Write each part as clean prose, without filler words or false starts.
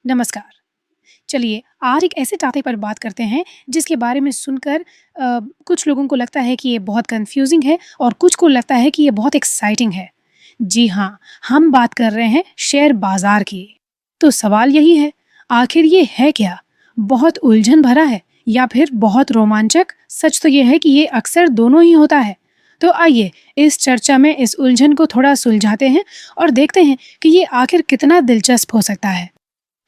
नमस्कार। चलिए, आज एक ऐसे टॉपिक पर बात करते हैं जिसके बारे में सुनकर कुछ लोगों को लगता है कि ये बहुत कन्फ्यूज़िंग है और कुछ को लगता है कि ये बहुत एक्साइटिंग है। जी हाँ, हम बात कर रहे हैं शेयर बाज़ार की। तो सवाल यही है, आखिर ये है क्या? बहुत उलझन भरा है या फिर बहुत रोमांचक? सच तो ये है कि ये अक्सर दोनों ही होता है। तो आइए, इस चर्चा में इस उलझन को थोड़ा सुलझाते हैं और देखते हैं कि ये आखिर कितना दिलचस्प हो सकता है।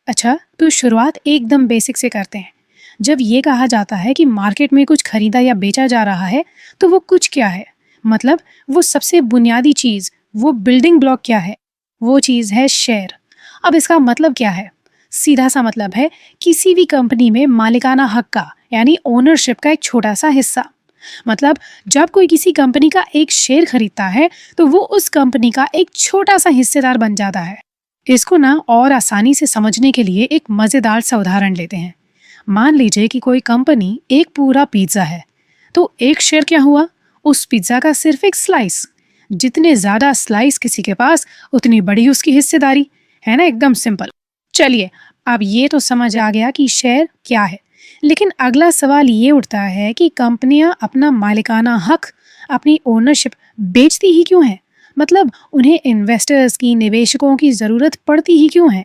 अच्छा, तो शुरुआत एकदम बेसिक से करते हैं। जब ये कहा जाता है कि मार्केट में कुछ खरीदा या बेचा जा रहा है, तो वो कुछ क्या है? मतलब वो सबसे बुनियादी चीज़, वो बिल्डिंग ब्लॉक क्या है? वो चीज़ है शेयर। अब इसका मतलब क्या है? सीधा सा मतलब है किसी भी कंपनी में मालिकाना हक का यानी ओनरशिप का एक छोटा सा हिस्सा। मतलब जब कोई किसी कंपनी का एक शेयर खरीदता है, तो वो उस कंपनी का एक छोटा सा हिस्सेदार बन जाता है। इसको ना और आसानी से समझने के लिए एक मज़ेदार सा उदाहरण लेते हैं। मान लीजिए कि कोई कंपनी एक पूरा पिज्ज़ा है, तो एक शेयर क्या हुआ? उस पिज्ज़ा का सिर्फ एक स्लाइस। जितने ज़्यादा स्लाइस किसी के पास, उतनी बड़ी उसकी हिस्सेदारी। है ना, एकदम सिंपल। चलिए, अब ये तो समझ आ गया कि शेयर क्या है। लेकिन अगला सवाल ये उठता है कि कंपनियां अपना मालिकाना हक, अपनी ओनरशिप बेचती ही क्यों है? मतलब उन्हें इन्वेस्टर्स की, निवेशकों की ज़रूरत पड़ती ही क्यों है?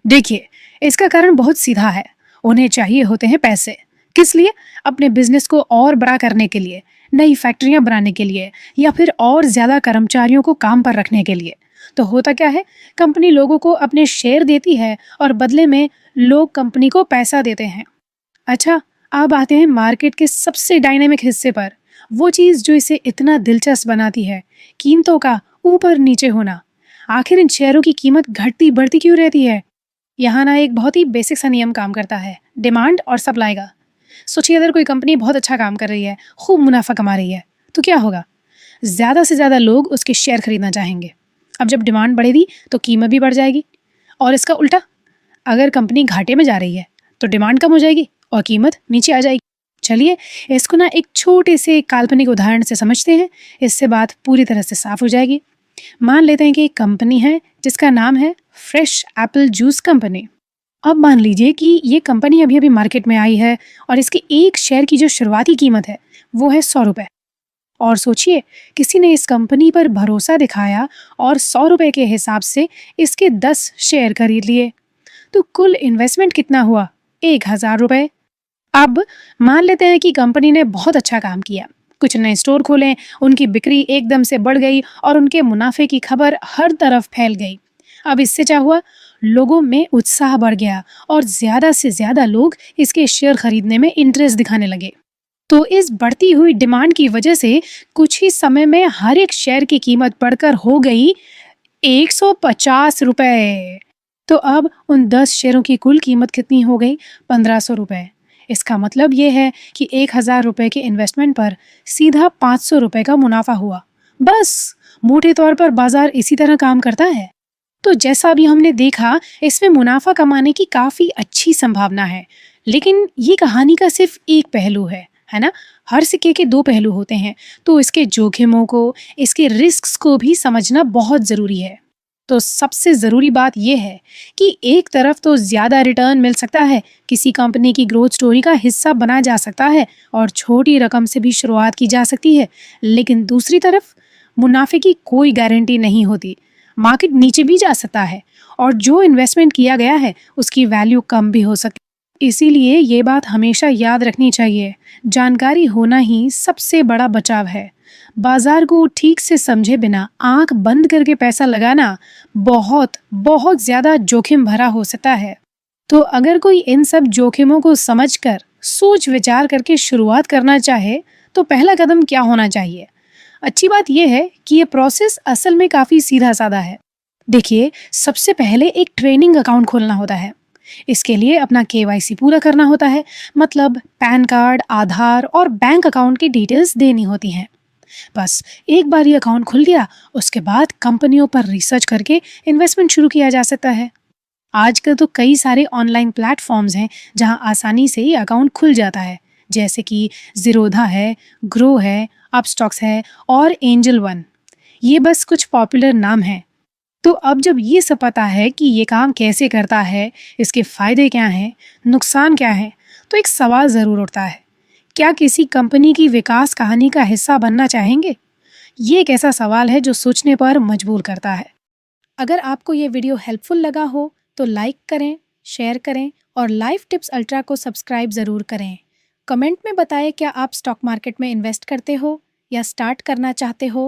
देखिए, इसका कारण बहुत सीधा है। उन्हें चाहिए होते हैं पैसे। किस लिए? अपने बिजनेस को और बड़ा करने के लिए, नई फैक्ट्रियां बनाने के लिए, या फिर और ज़्यादा कर्मचारियों को काम पर रखने के लिए। तो होता क्या है, कंपनी लोगों को अपने शेयर देती है और बदले में लोग कंपनी को पैसा देते हैं। अच्छा, अब आते हैं मार्केट के सबसे डायनेमिक हिस्से पर। वो चीज़ जो इसे इतना दिलचस्प बनाती है, कीमतों का ऊपर नीचे होना। आखिर इन शेयरों की कीमत घटती बढ़ती क्यों रहती है? यहाँ ना एक बहुत ही बेसिक सा नियम काम करता है, डिमांड और सप्लाई का। सोचिए, अगर कोई कंपनी बहुत अच्छा काम कर रही है, खूब मुनाफा कमा रही है, तो क्या होगा? ज़्यादा से ज़्यादा लोग उसके शेयर खरीदना चाहेंगे। अब जब डिमांड बढ़ेगी तो कीमत भी बढ़ जाएगी। और इसका उल्टा, अगर कंपनी घाटे में जा रही है तो डिमांड कम हो जाएगी और कीमत नीचे आ जाएगी। चलिए, इसको ना एक छोटे से काल्पनिक उदाहरण से समझते हैं। इससे बात पूरी तरह से साफ हो जाएगी। मान लेते हैं कि एक कंपनी है जिसका नाम है फ्रेश एप्पल जूस कंपनी। अब मान लीजिए कि ये कंपनी अभी अभी मार्केट में आई है और इसके एक शेयर की जो शुरुआती कीमत है वो है 100 रुपये। और सोचिए, किसी ने इस कंपनी पर भरोसा दिखाया और 100 रुपये के हिसाब से इसके 10 शेयर खरीद लिए। तो कुल इन्वेस्टमेंट कितना हुआ? 1,000 रुपये। अब मान लेते हैं कि कंपनी ने बहुत अच्छा काम किया, कुछ नए स्टोर खोले, उनकी बिक्री एकदम से बढ़ गई और उनके मुनाफे की खबर हर तरफ फैल गई। अब इससे क्या हुआ? लोगों में उत्साह बढ़ गया और ज़्यादा से ज़्यादा लोग इसके शेयर खरीदने में इंटरेस्ट दिखाने लगे। तो इस बढ़ती हुई डिमांड की वजह से कुछ ही समय में हर एक शेयर की कीमत बढ़कर हो गई 150 रुपये। तो अब उन 10 शेयरों की कुल कीमत कितनी हो गई? 1500 रुपये। इसका मतलब ये है कि 1,000 रुपये के इन्वेस्टमेंट पर सीधा 500 रुपये का मुनाफा हुआ। बस, मोटे तौर पर बाजार इसी तरह काम करता है। तो जैसा अभी हमने देखा, इसमें मुनाफा कमाने की काफ़ी अच्छी संभावना है। लेकिन ये कहानी का सिर्फ एक पहलू है ना? हर सिक्के के दो पहलू होते हैं। तो इसके जोखिमों को, इसके रिस्क्स को भी समझना बहुत ज़रूरी है। तो सबसे ज़रूरी बात यह है कि एक तरफ तो ज़्यादा रिटर्न मिल सकता है, किसी कंपनी की ग्रोथ स्टोरी का हिस्सा बना जा सकता है और छोटी रकम से भी शुरुआत की जा सकती है। लेकिन दूसरी तरफ मुनाफे की कोई गारंटी नहीं होती। मार्केट नीचे भी जा सकता है और जो इन्वेस्टमेंट किया गया है उसकी वैल्यू कम भी हो सकती है। इसीलिए ये बात हमेशा याद रखनी चाहिए, जानकारी होना ही सबसे बड़ा बचाव है। बाजार को ठीक से समझे बिना आंख बंद करके पैसा लगाना बहुत बहुत ज्यादा जोखिम भरा हो सकता है। तो अगर कोई इन सब जोखिमों को समझकर सोच विचार करके शुरुआत करना चाहे, तो पहला कदम क्या होना चाहिए? अच्छी बात यह है कि ये प्रोसेस असल में काफ़ी सीधा साधा है। देखिए, सबसे पहले एक ट्रेनिंग अकाउंट खोलना होता है। इसके लिए अपना केवाईसी पूरा करना होता है। मतलब पैन कार्ड, आधार और बैंक अकाउंट की डिटेल्स देनी होती हैं। बस एक बार ये अकाउंट खुल गया, उसके बाद कंपनियों पर रिसर्च करके इन्वेस्टमेंट शुरू किया जा सकता है। आजकल तो कई सारे ऑनलाइन प्लेटफॉर्म्स हैं जहां आसानी से ही अकाउंट खुल जाता है, जैसे कि ज़ीरोधा है, ग्रो है, अपस्टॉक्स है और एंजल वन। ये बस कुछ पॉपुलर नाम हैं। तो अब जब ये सब पता है कि ये काम कैसे करता है, इसके फायदे क्या हैं, नुकसान क्या हैं, तो एक सवाल ज़रूर उठता है, क्या किसी कंपनी की विकास कहानी का हिस्सा बनना चाहेंगे? ये एक ऐसा सवाल है जो सोचने पर मजबूर करता है। अगर आपको ये वीडियो हेल्पफुल लगा हो तो लाइक करें, शेयर करें और लाइफ टिप्स अल्ट्रा को सब्सक्राइब ज़रूर करें। कमेंट में बताएं क्या आप स्टॉक मार्केट में इन्वेस्ट करते हो या स्टार्ट करना चाहते हो।